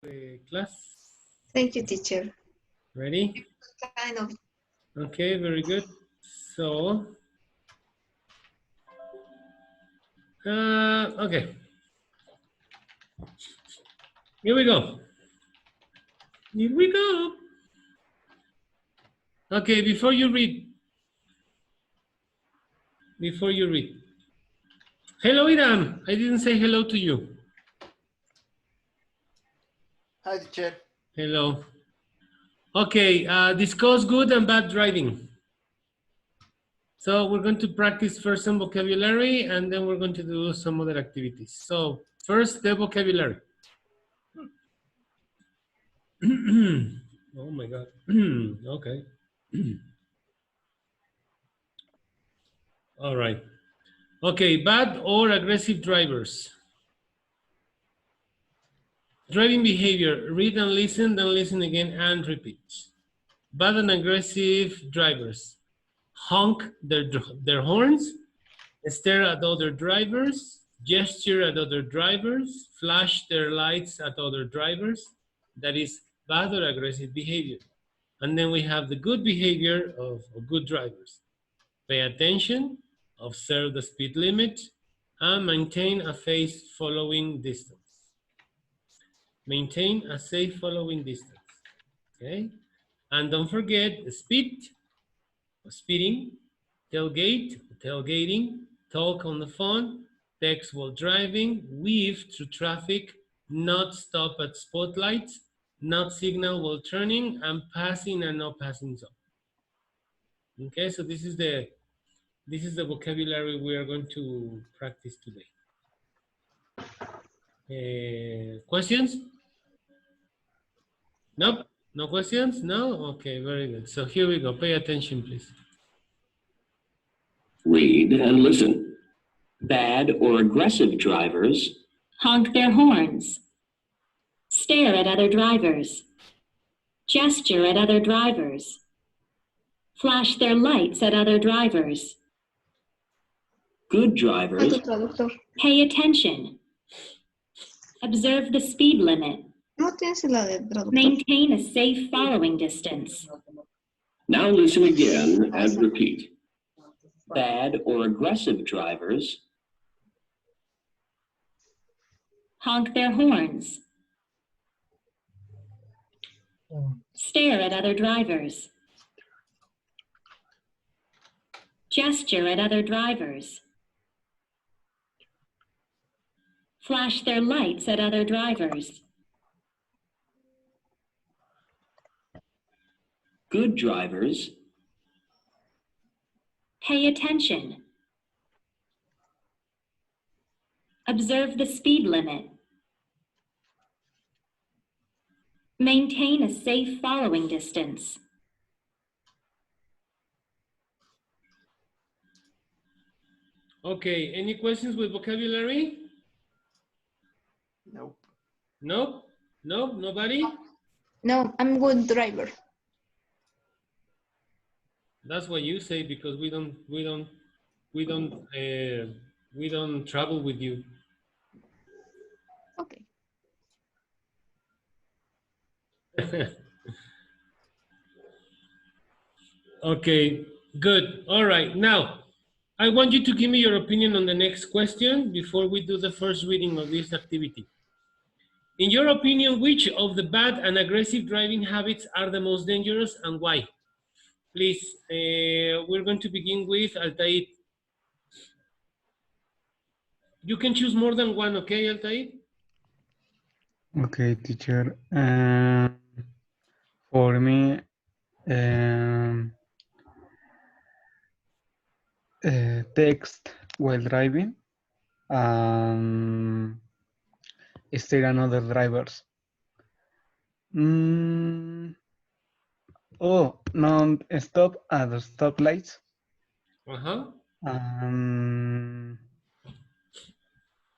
class. Thank you, teacher. Ready? Kind of. Okay, very good. So, okay. Here we go. Here we go. Okay, before you read. Hello, Iram. I didn't say hello to you. Hi, teacher. Hello. Okay, discuss good and bad driving. So we're going to practice first some vocabulary and then we're going to do some other activities. So first, the vocabulary. Oh my God. Okay. All right. Okay, bad or aggressive drivers. Driving behavior, read and listen, then listen again and repeat. Bad and aggressive drivers. Honk their horns, stare at other drivers, gesture at other drivers, flash their lights at other drivers. That is bad or aggressive behavior. And then we have the good behavior of good drivers. Pay attention, observe the speed limit, and maintain a safe following distance. Maintain a safe following distance, okay? And don't forget the speed, speeding, tailgate, tailgating, talk on the phone, text while driving, weave through traffic, not stop at spotlights, not signal while turning, and passing and no passing zone. Okay, so this is the vocabulary we are going to practice today. Questions? Nope. No questions? No? Okay, very good. So here we go. Pay attention, please. Read and listen. Bad or aggressive drivers honk their horns, stare at other drivers, gesture at other drivers, flash their lights at other drivers. Good drivers Traductor. Pay attention. Observe the speed limit. No tienes la de traductor. Maintain a safe following distance. Now listen again and repeat. Bad or aggressive drivers Honk their horns. Stare at other drivers. Gesture at other drivers. Flash their lights at other drivers. Good drivers Pay attention. Observe the speed limit. Maintain a safe following distance. Okay, any questions with vocabulary? Nope. Nope? Nope? Nobody? No, I'm good driver. That's what you say because we don't travel with you. Okay. Okay, good. All right, now I want you to give me your opinion on the next question before we do the first reading of this activity. In your opinion, which of the bad and aggressive driving habits are the most dangerous and why? Please, we're going to begin with Altair. You can choose more than one, okay, Altair? Okay, teacher. For me, text while driving, stare at other drivers. Oh, no, stop at the stoplights.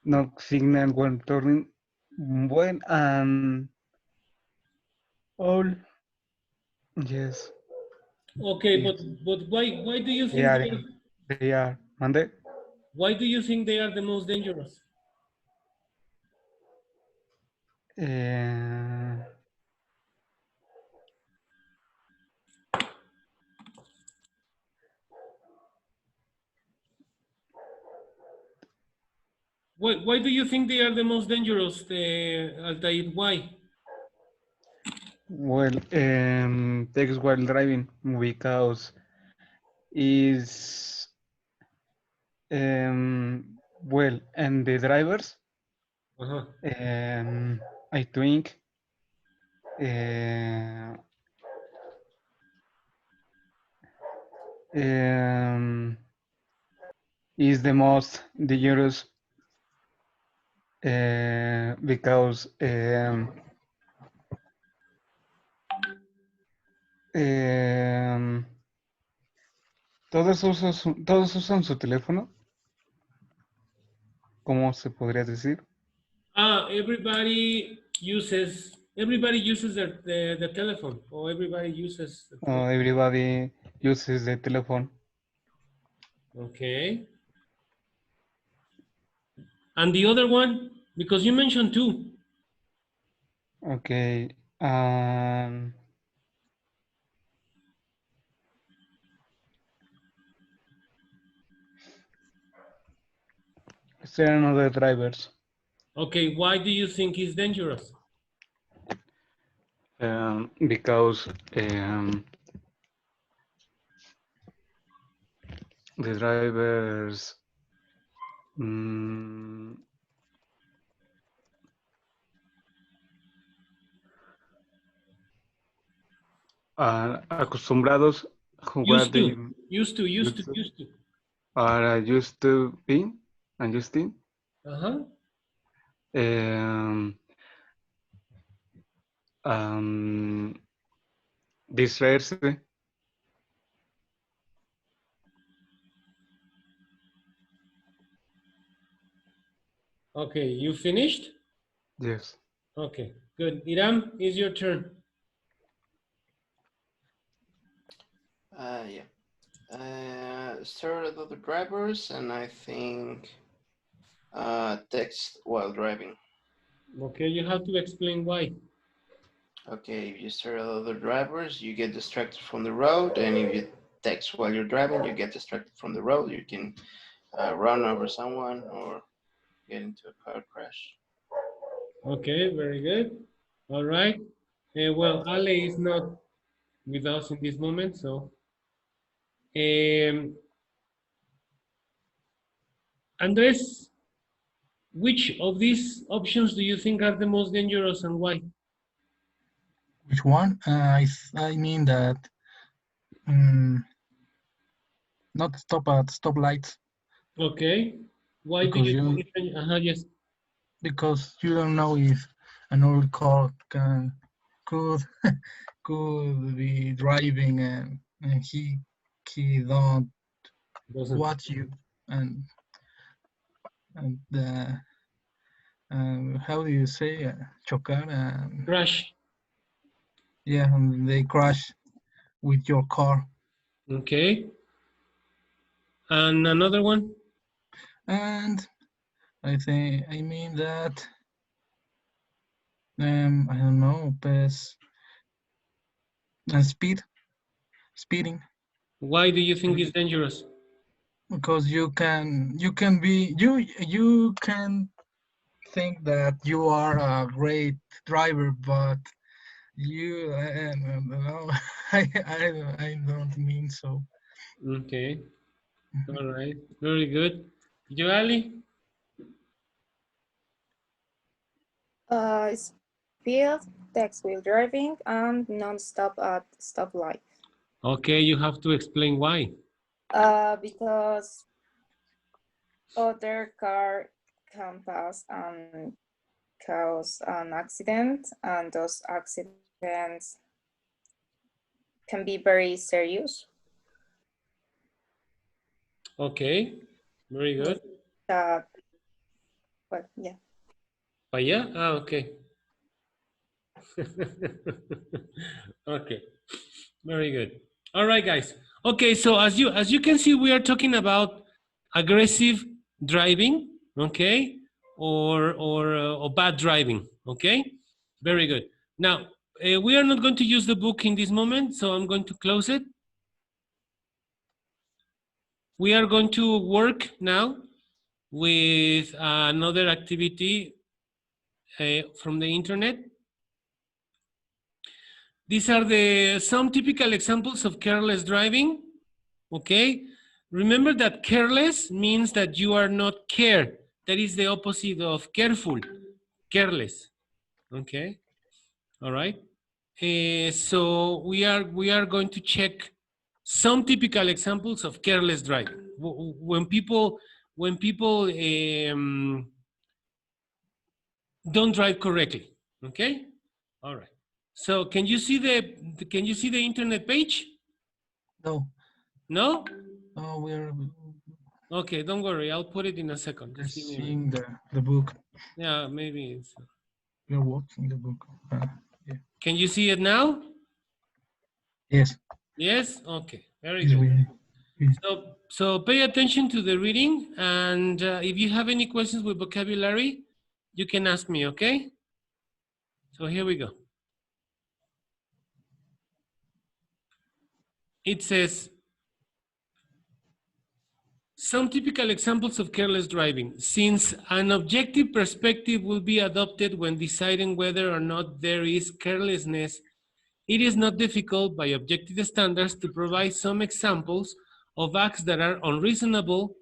No signal when turning. When all. Yes. Okay, Yes. but why do you think they are? Monday? Why do you think they are the most dangerous? Why do you think they are the most dangerous, Altair? Why? Well, text while driving because is well, and the drivers, Uh-huh. I think uh, is the most dangerous because todos usan su teléfono, ¿cómo se podría decir? Everybody uses the telephone, or everybody uses the telephone. Everybody uses the telephone. Okay. And the other one, because you mentioned two. Okay. There are other drivers. Okay, why do you think it's dangerous? Because the drivers are acostumbrados a jugar Used to. are used to be and used to Uh-huh. distraerse. Okay, you finished? Yes. Okay, good. Iram, it's your turn. Yeah. Stare at other drivers, and I think text while driving. Okay, you have to explain why. Okay, if you stare at other drivers, you get distracted from the road, and if you text while you're driving, you get distracted from the road. You can run over someone or get into a car crash. Okay, very good. All right. Well, Ale is not with us in this moment, so. Andres, which of these options do you think are the most dangerous and why? Which one? I mean that not stop at stoplights. Okay. Why Because do you think yes. Because you don't know if another car could be driving and he don't watch you and how do you say chocar? Crash. Yeah, and they crash with your car. Okay. And another one? And I mean that I don't know, and speeding. Why do you think it's dangerous? Because you can think that you are a great driver, but you no, I don't mean so. Okay. All right. Very good. Joali? Speed, text while driving, and non-stop at stoplight. Okay, you have to explain why. Because other car can pass and cause an accident, and those accidents can be very serious. Okay, very good. But yeah. But yeah, okay. Okay, very good. All right, guys. Okay, so as you can see, we are talking about aggressive driving, okay, or bad driving, okay. Very good. Now we are not going to use the book in this moment, so I'm going to close it. We are going to work now with another activity from the internet. These are some typical examples of careless driving. Okay, remember that careless means that you are not care. That is the opposite of careful, careless. Okay, all right. So we are going to check some typical examples of careless driving. When people don't drive correctly. Okay, all right. So can you see the internet page? No, No? no, we're Okay, don't worry. I'll put it in a second. just Just give me a seeing the book. minute. Yeah, maybe it's. We're watching the book. Yeah. Can you see it now? Yes. Yes? Okay, very Yes, good. we So pay attention to the reading, and if you have any questions with vocabulary, you can ask me, okay? So here we go. It says, some typical examples of careless driving. Since an objective perspective will be adopted when deciding whether or not there is carelessness, it is not difficult by objective standards to provide some examples of acts that are unreasonable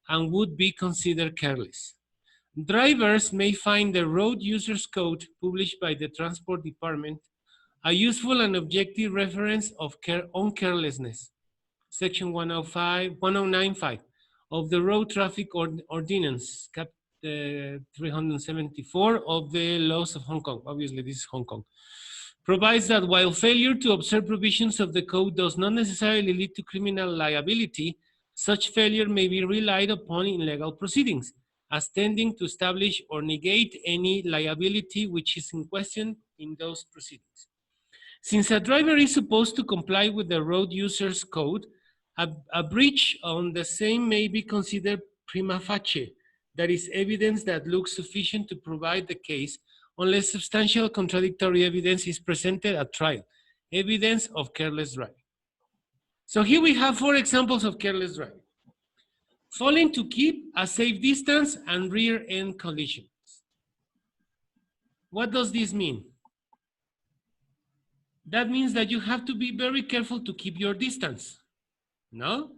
and would be considered careless. Drivers may find the road users code published by the Transport Department a useful and objective reference on carelessness. Section 1095 of the Road Traffic Ordinance, Cap 374 of the laws of Hong Kong. Obviously, this is Hong Kong. Provides that while failure to observe provisions of the code does not necessarily lead to criminal liability, such failure may be relied upon in legal proceedings as tending to establish or negate any liability which is in question in those proceedings. Since a driver is supposed to comply with the road users code, a breach on the same may be considered prima facie, that is evidence that looks sufficient to provide the case unless substantial contradictory evidence is presented at trial, evidence of careless driving. So here we have 4 examples of careless driving. Failing to keep a safe distance and rear end collisions. What does this mean? That means that you have to be very careful to keep your distance. No?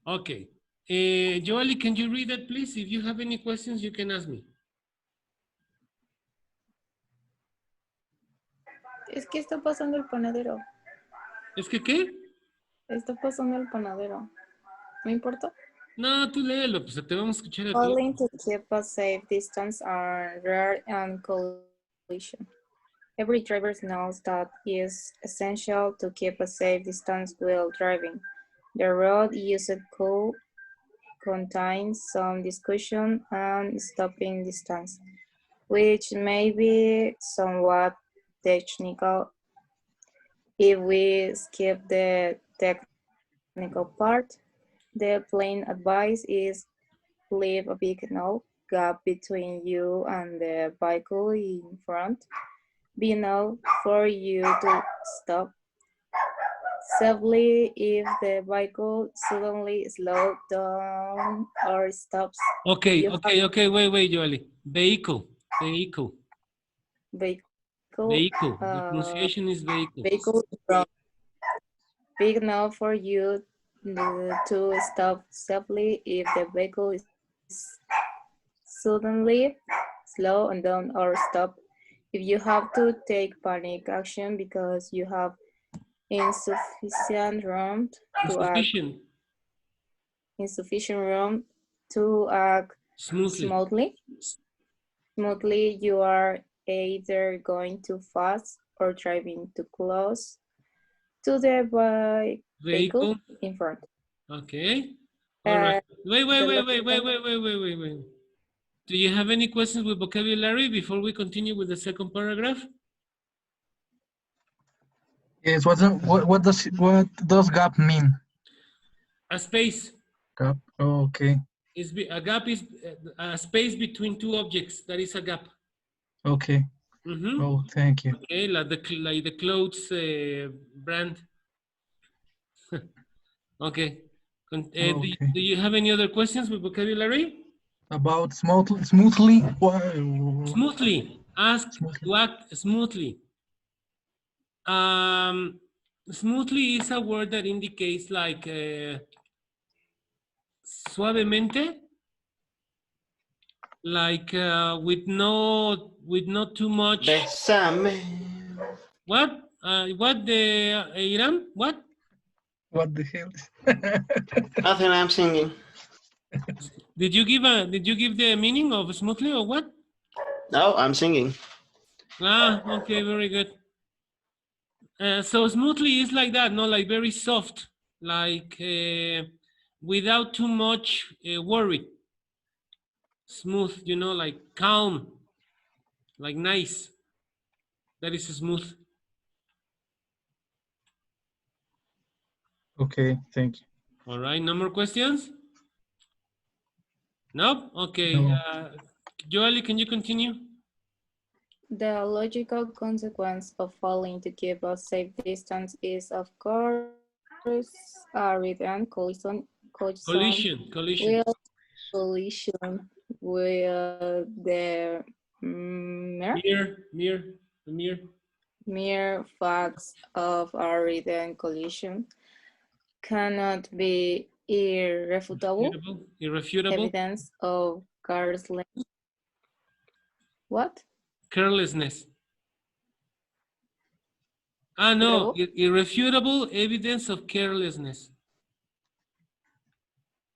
Okay. Joali, can you read that, please? If you have any questions, you can ask me. Es que está pasando el panadero. ¿Es que qué? Está pasando el panadero. ¿No importa? No, tú léelo, pues te vamos a escuchar a ti. Failing to keep a safe distance are rare and collision. Every driver knows that it is essential to keep a safe distance while driving. The road used code contains some discussion on stopping distance, which may be somewhat technical. If we skip the technical part, the plain advice is leave a big enough gap between you and the vehicle in front, be enough for you to stop safely if the vehicle suddenly slows down or stops. Okay, wait, Joali. Vehicle. Vehicle. The pronunciation is vehicle. Vehicle from big enough for you to stop safely if the vehicle is suddenly slow and down or stop. If you have to take panic action because you have insufficient room to act smoothly, you are either going too fast or driving too close to the vehicle in front. Okay. All right. Wait. Do you have any questions with vocabulary before we continue with the second paragraph? Yes. What does gap mean? A space. Gap. Oh, okay. A gap is a space between 2 objects. That is a gap. Okay. Mm-hmm. Oh, thank you. Okay, like the clothes brand. Okay, Okay. Do you have any other questions with vocabulary? About smoothly. Smoothly. Ask Smoothly. to act smoothly. Smoothly is a word that indicates like suavemente, like with not too much. Besame. What? What the Iram? What? What the hell? Nothing, I'm singing. Did you give the meaning of smoothly or what? No, I'm singing. Ah, okay, very good. So smoothly is like that, no, like very soft, like without too much worry. Smooth, you know, like calm, like nice. That is smooth. Okay, thank you. All right, no more questions? Nope. Okay. No. Joali, can you continue? The logical consequence of failing to keep a safe distance is, of course, a return collision Collision. collision with the mere facts of a written collision cannot be Irrefutable. evidence of carelessness. What? Carelessness. Ah, no, irrefutable evidence of carelessness.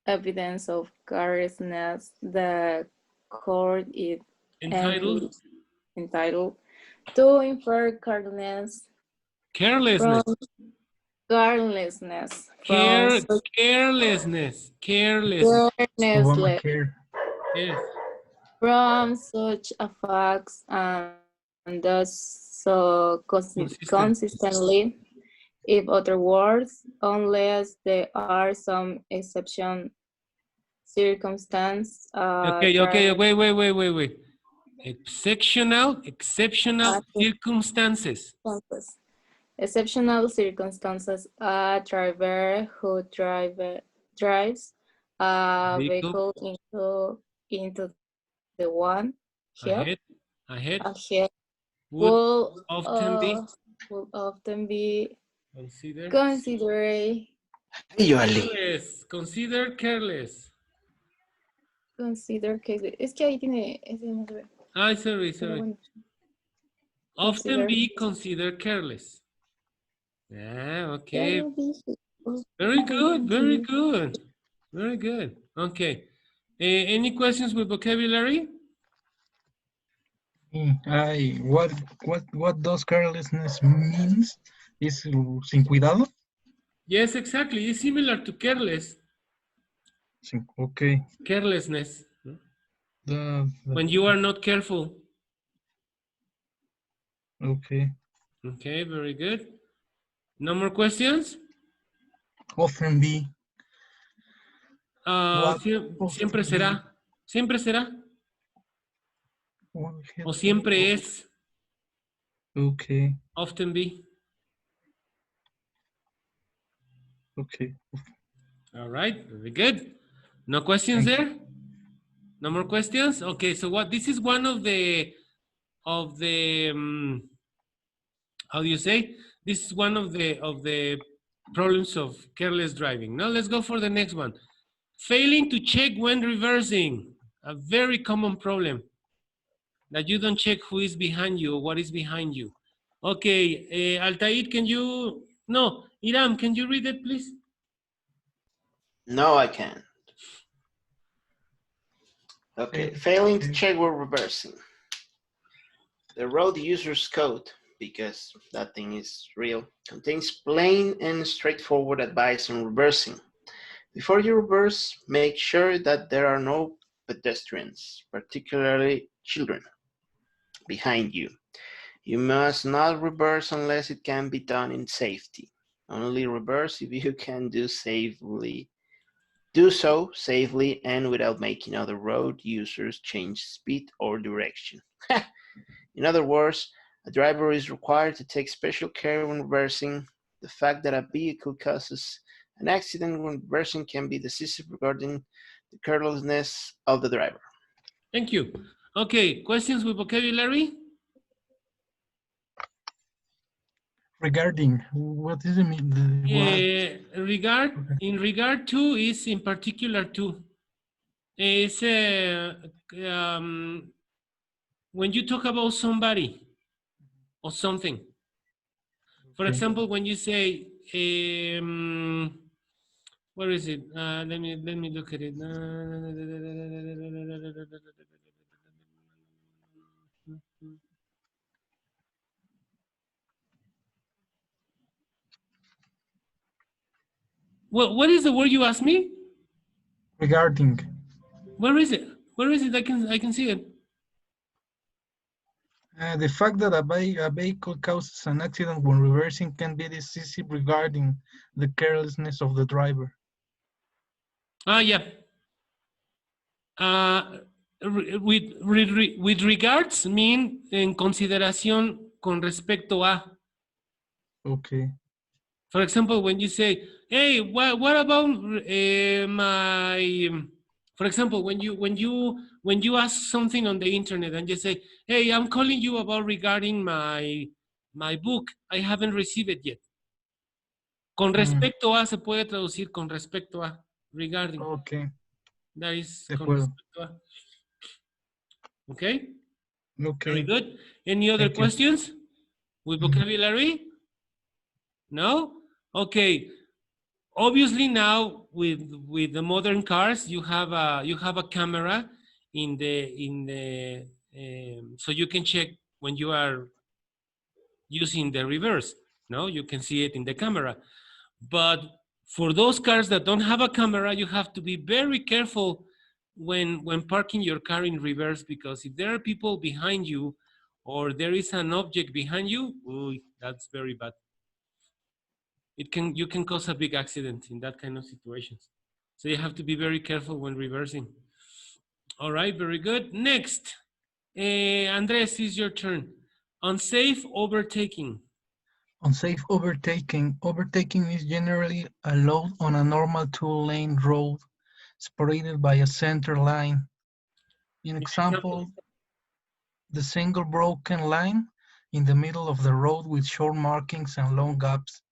Evidence of carelessness. The court is Entitled to infer carelessness. Carelessness. Carelessness. Carelessness. Yes. From such a fact and thus so consistently, if other words, unless there are some circumstance. Okay, wait. Exceptional circumstances. Exceptional circumstances, a driver who drives a vehicle into the one ahead will often be considered careless. Es que ahí tiene ese no se ve. Sorry. Bueno. Often be considered careless. Yeah, okay. Very good. Okay. Any questions with vocabulary? What does carelessness means? Is sin cuidado? Yes, exactly. It's similar to careless. Okay. Carelessness. When you are not careful. Okay. Okay, very good. No more questions? Often be. Siempre será. Siempre será. O siempre es. Okay. Often be. Okay. All right, very good. No questions there? No more questions? Okay, so this is one of the how do you say? This is one of the problems of careless driving. Now let's go for the next one. Failing to check when reversing. A very common problem. That you don't check who is behind you or what is behind you. Okay, Altair, Iram, can you read it, please? No, I can't. Okay, failing to check when reversing. The road user's code, because that thing is real, contains plain and straightforward advice on reversing. Before you reverse, make sure that there are no pedestrians, particularly children, behind you. You must not reverse unless it can be done in safety. Only reverse if you can do so safely and without making other road users change speed or direction. In other words, a driver is required to take special care when reversing. The fact that a vehicle causes An accident when reversing can be decisive regarding the carelessness of the driver. Thank you. Okay, questions with vocabulary? Regarding, what is the mean? In regard to is in particular to. It's when you talk about somebody or something. For Okay. example, when you say, where is it? Let me look at it. What is the word you asked me? Regarding, Where is it? Where is it? I can see it. the fact that a vehicle causes an accident when reversing can be decisive regarding the carelessness of the driver. Yeah. With regards mean en consideración con respecto a. Okay. For example, when you say, "Hey, what about For example, when you ask something on the internet and you say, "Hey, I'm calling you about regarding my book. I haven't received it yet." Con respecto a se puede traducir con respecto a regarding. Okay. That is De con acuerdo. respecto a. Okay. Okay. Very good. Any other Thank you. questions with vocabulary? No? Okay. Obviously now with the modern cars, you have a camera in the so you can check when you are using the reverse. No, you can see it in the camera. But for those cars that don't have a camera, you have to be very careful when parking your car in reverse, because if there are people behind you or there is an object behind you, ooh, that's very bad. You can cause a big accident in that kind of situations. So you have to be very careful when reversing. All right, very good. Next, Andres, it's your turn. Unsafe overtaking. Unsafe overtaking. Overtaking is generally allowed on a normal two-lane road separated by a center line. In example, the single broken line in the middle of the road with short markings and long gaps.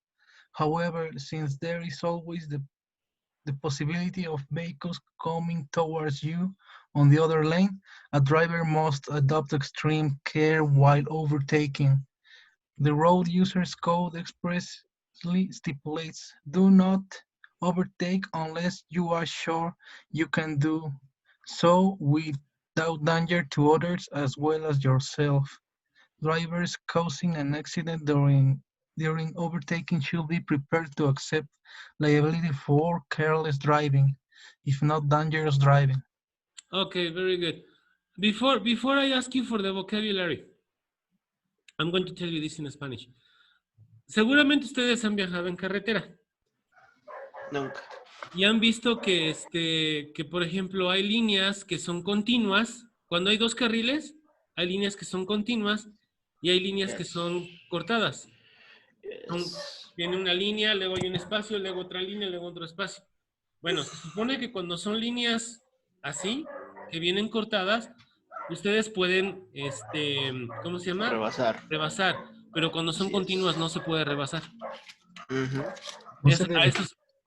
However, since there is always the possibility of vehicles coming towards you on the other lane, a driver must adopt extreme care while overtaking. The road users code expressly stipulates, do not overtake unless you are sure you can do so without danger to others as well as yourself. Drivers causing an accident during overtaking should be prepared to accept liability for careless driving, if not dangerous driving. Okay, very good. Before I ask you for the vocabulary, I'm going to tell you this in Spanish. Seguramente ustedes han viajado en carretera. Nunca. Y han visto que, que por ejemplo, hay líneas que son continuas. Cuando hay dos carriles, hay líneas que son continuas y hay líneas que son cortadas. Viene una línea, luego hay un espacio, luego otra línea, luego otro espacio. Bueno, se supone que cuando son líneas así, que vienen cortadas, ustedes pueden, ¿cómo se llama? Rebasar. Pero cuando son continuas no se puede rebasar.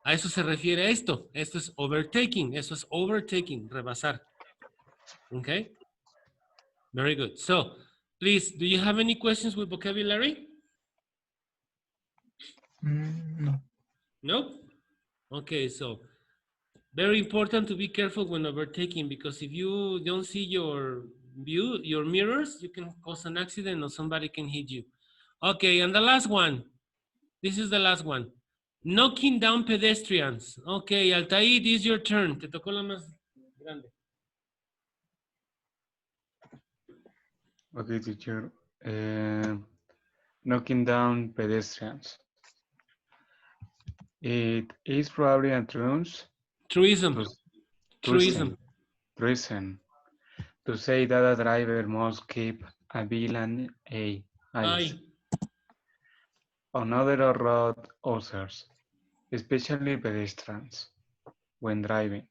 A eso se refiere esto. Esto es overtaking. Eso es overtaking, rebasar. Okay? Very good. So, please, do you have any questions with vocabulary? No. No? Okay, so very important to be careful when overtaking, because if you don't see your view, your mirrors, you can cause an accident or somebody can hit you. Okay, and the last one. This is the last one. Knocking down pedestrians. Okay, Altair, this is your turn. Te tocó la más grande. Okay, teacher. Knocking down pedestrians. It is probably a truism. Truism. To say that a driver must keep a villain eye on other road users. especially pedestrians, when driving.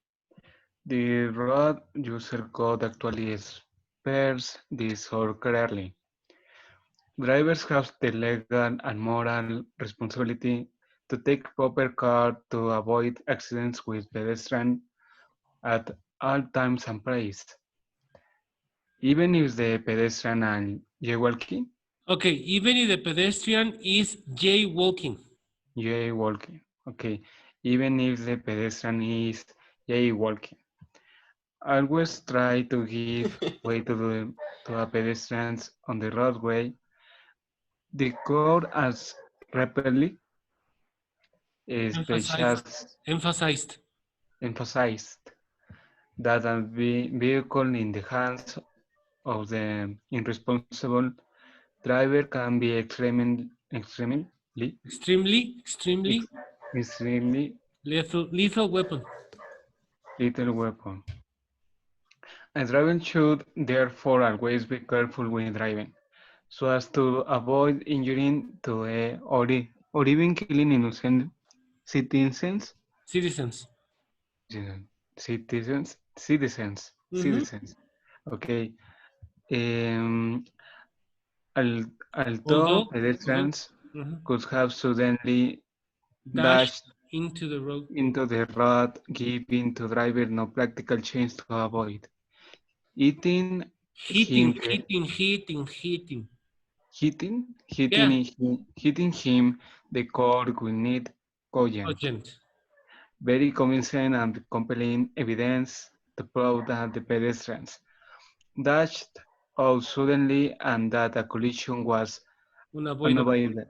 The road user code actually spares this or clearly. Drivers have the legal and moral responsibility to take proper care to avoid accidents with pedestrians at all times and places, even if the pedestrian and jaywalking. Okay, even if the pedestrian is jaywalking. Jaywalking. Okay, even if the pedestrian is jaywalking. Always try to give way to a pedestrians on the roadway. The code as rapidly Emphasized. emphasized that a vehicle in the hands of the irresponsible driver can be extremely lethal weapon. Lethal weapon. A driver should therefore always be careful when driving, so as to avoid injuring to or even killing innocent citizens. Citizens. Okay. Although pedestrians could have suddenly dashed into the road, giving to driver no practical chance to avoid. Hitting him, the court will need cogent. Very convincing and compelling evidence to prove that the pedestrians dashed out suddenly and that a collision was unavoidable.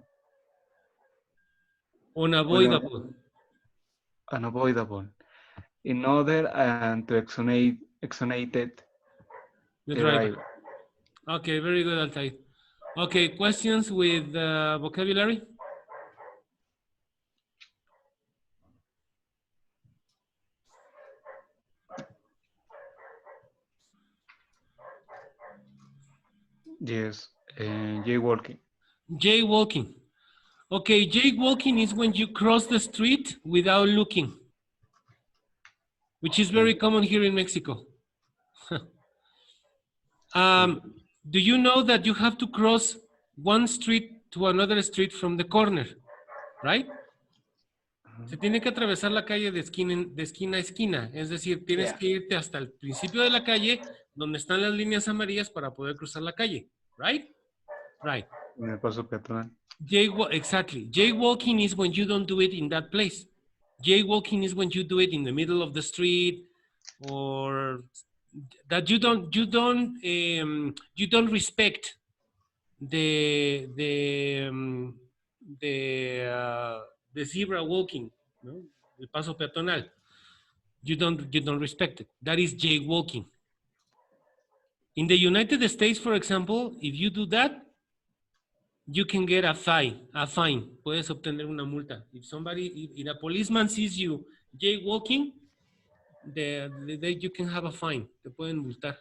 In order to exonerate the driver. Okay, very good, Altair. Okay, questions with vocabulary? Yes, jaywalking. Jaywalking. Okay, jaywalking is when you cross the street without looking, which is very common here in Mexico. Do you know that you have to cross one street to another street from the corner, right? Se tiene que atravesar la calle de esquina a esquina, es decir, tienes que irte hasta el principio de la calle donde están las líneas amarillas para poder cruzar la calle, right? Right. En el paso peatonal. Exactly. Jaywalking is when you don't do it in that place. Jaywalking is when you do it in the middle of the street, or that you don't respect the zebra walking, no? El paso peatonal. You don't respect it. That is jaywalking. In the United States, for example, if you do that, you can get a fine. Puedes obtener una multa. If a policeman sees you jaywalking, you can have a fine. Te pueden multar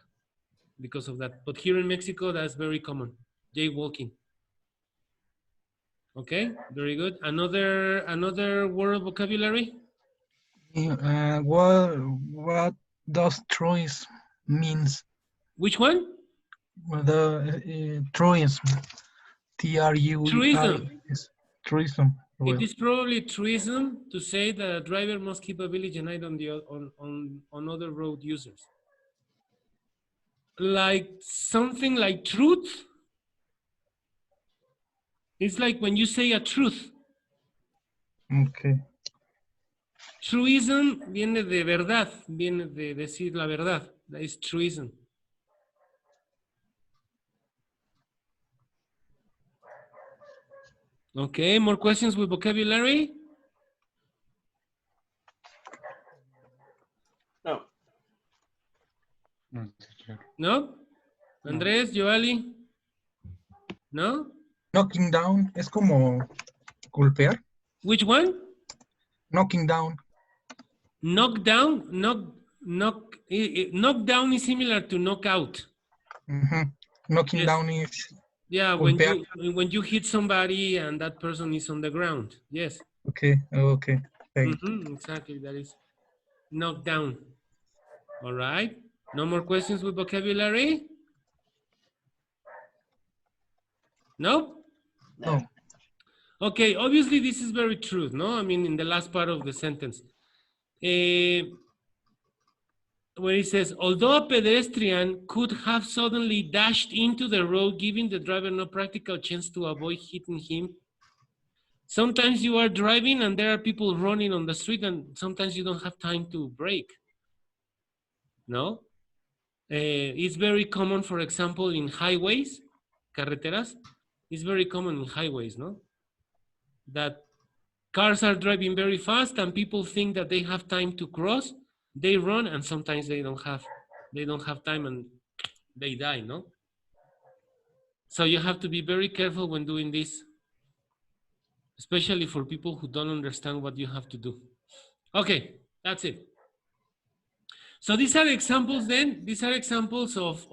because of that. But here in Mexico, that's very common. Jaywalking. Okay, very good. Another word vocabulary? What does truism means? Which one? The truism. T-R-U-I. Truism. It is probably truism to say that a driver must keep a vigilant eye on other road users. Like something like truth. It's like when you say a truth. Okay. Truism viene de verdad, viene de decir la verdad. That is truism. Okay, more questions with vocabulary? No. No? Andrés, Joali? No? Knocking down es como golpear. Which one? Knocking down. Knock down? Knock down is similar to knock out. Knocking down is... Yeah, when you hit somebody and that person is on the ground. Yes. Okay. Faint. Exactly, that is knocked down. All right. No more questions with vocabulary? No? No. Okay, obviously this is very true, no? I mean, in the last part of the sentence. Where it says, although a pedestrian could have suddenly dashed into the road, giving the driver no practical chance to avoid hitting him. Sometimes you are driving and there are people running on the street and sometimes you don't have time to brake. No? It's very common, for example, in highways, carreteras. It's very common in highways, no? That cars are driving very fast and people think that they have time to cross. They run and sometimes they don't have time and they die, no? So you have to be very careful when doing this, especially for people who don't understand what you have to do. Okay, that's it. So these are examples then. These are examples of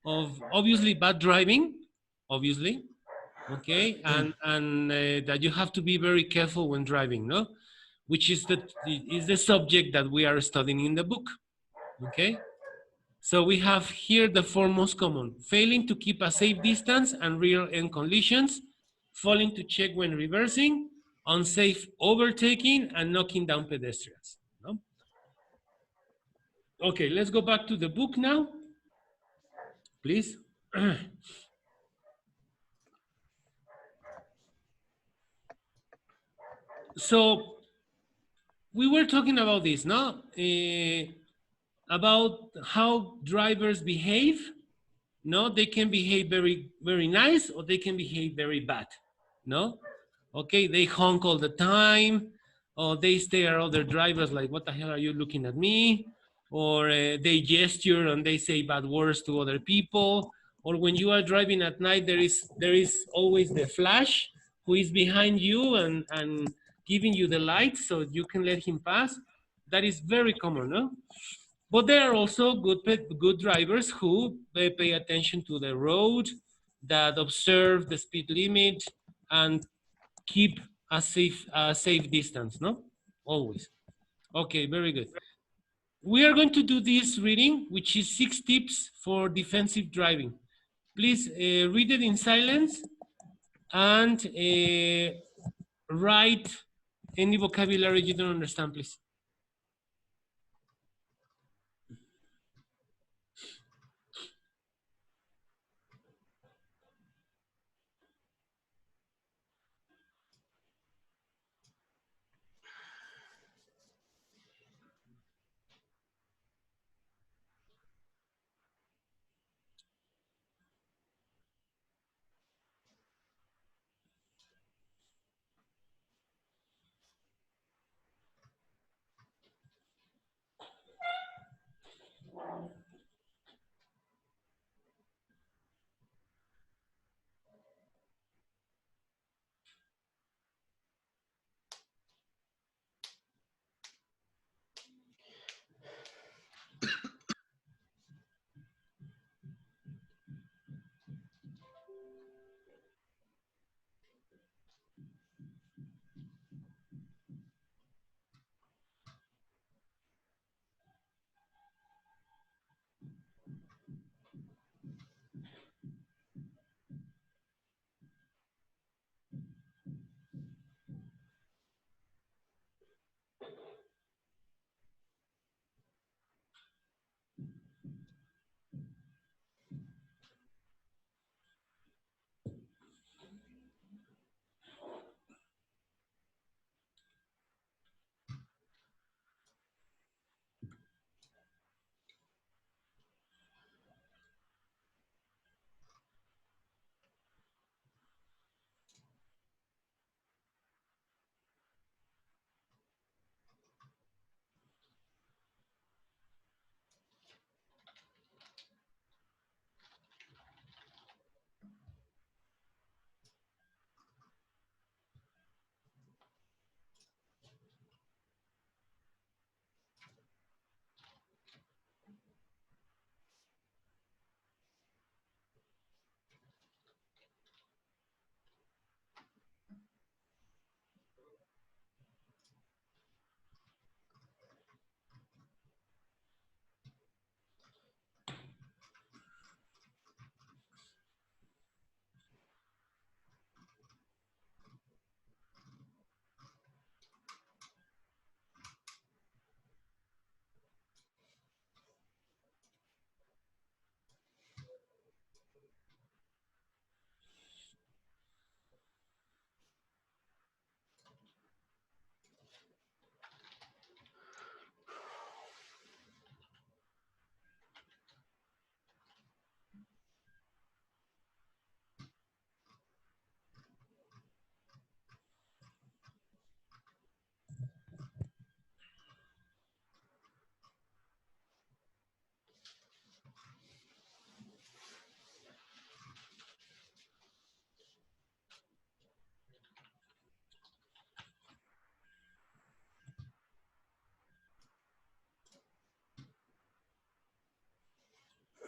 obviously bad driving, obviously, okay, and that you have to be very careful when driving, no? Which is the subject that we are studying in the book, okay? So we have here the four most common: failing to keep a safe distance and rear end collisions, failing to check when reversing, unsafe overtaking, and knocking down pedestrians. No? Okay, let's go back to the book now, please. So we were talking about this, no? About how drivers behave. No, they can behave very, very nice or they can behave very bad. No? Okay, they honk all the time, or they stare at other drivers like, what the hell are you looking at me? Or they gesture and they say bad words to other people. Or when you are driving at night, there is always the flash who is behind you and giving you the light so you can let him pass. That is very common, no? But there are also good drivers who pay attention to the road, that observe the speed limit and keep a safe distance, no? Always. Okay, very good. We are going to do this reading, which is 6 tips for defensive driving. Please read it in silence and write any vocabulary you don't understand, please.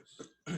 examples.